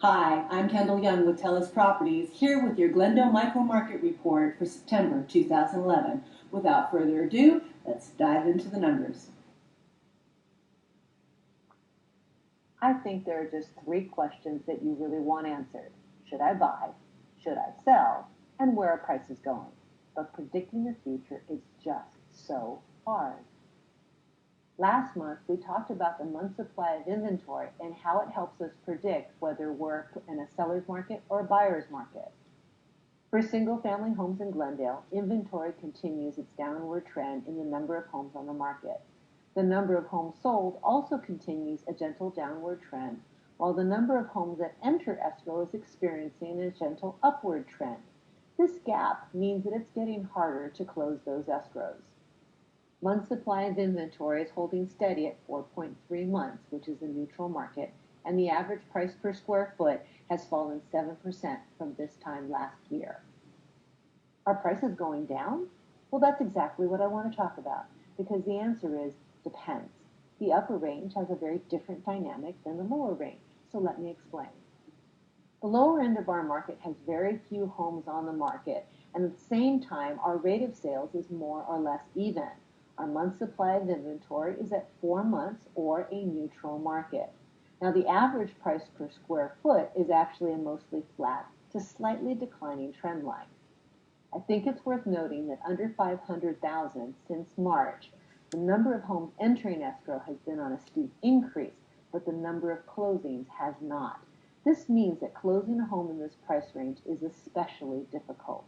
Hi, I'm Kendall Young with Telus Properties, here with your Glendale Micro Market Report for September 2011. Without further ado, let's dive into the numbers. I think there are just three questions that you really want answered. Should I buy? Should I sell? And where are prices going? But predicting the future is just so hard. Last month, we talked about the month supply of inventory and how it helps us predict whether we're in a seller's market or a buyer's market. For single-family homes in Glendale, inventory continues its downward trend in the number of homes on the market. The number of homes sold also continues a gentle downward trend, while the number of homes that enter escrow is experiencing a gentle upward trend. This gap means that it's getting harder to close those escrows. Month supply of inventory is holding steady at 4.3 months, which is a neutral market, and the average price per square foot has fallen 7% from this time last year. Are prices going down? Well, that's exactly what I want to talk about, because the answer is depends. The upper range has a very different dynamic than the lower range, so let me explain. The lower end of our market has very few homes on the market, and at the same time, our rate of sales is more or less even. Our month supply of inventory is at 4 months or a neutral market. Now, the average price per square foot is actually a mostly flat to slightly declining trend line. I think it's worth noting that under 500,000 since March, the number of homes entering escrow has been on a steep increase, but the number of closings has not. This means that closing a home in this price range is especially difficult.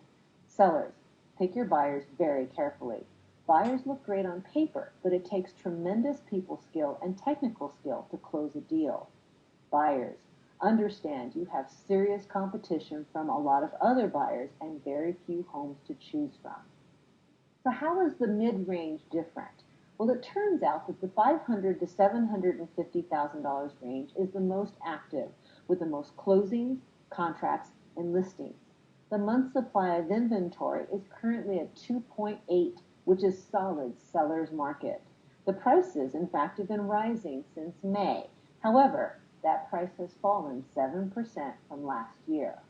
Sellers, pick your buyers very carefully. Buyers look great on paper, but it takes tremendous people skill and technical skill to close a deal. Buyers, understand you have serious competition from a lot of other buyers and very few homes to choose from. So how is the mid-range different? Well, it turns out that the $500,000 to $750,000 range is the most active, with the most closings, contracts, and listings. The month supply of inventory is currently at 2.8, which is solid seller's market. The prices, in fact, have been rising since May. However, that price has fallen 7% from last year.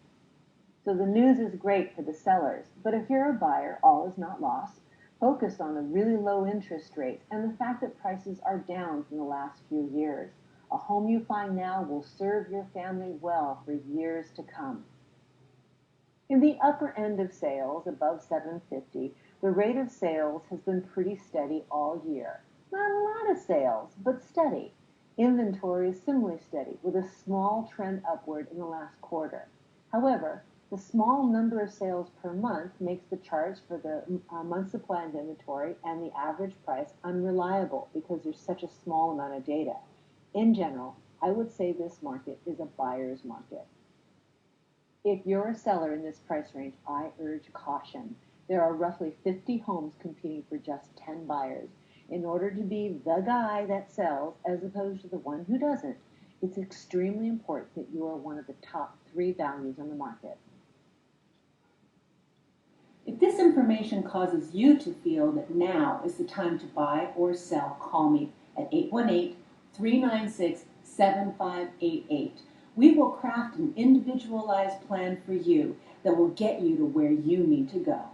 So the news is great for the sellers, but if you're a buyer, all is not lost. Focus on the really low interest rates and the fact that prices are down from the last few years. A home you find now will serve your family well for years to come. In the upper end of sales, above 750, the rate of sales has been pretty steady all year. Not a lot of sales, but steady. Inventory is similarly steady, with a small trend upward in the last quarter. However, the small number of sales per month makes the charts for the month supply of inventory and the average price unreliable because there's such a small amount of data. In general, I would say this market is a buyer's market. If you're a seller in this price range, I urge caution. There are roughly 50 homes competing for just 10 buyers. In order to be the guy that sells as opposed to the one who doesn't, it's extremely important that you are one of the top 3 values on the market. If this information causes you to feel that now is the time to buy or sell, call me at 818-396-7588. We will craft an individualized plan for you that will get you to where you need to go.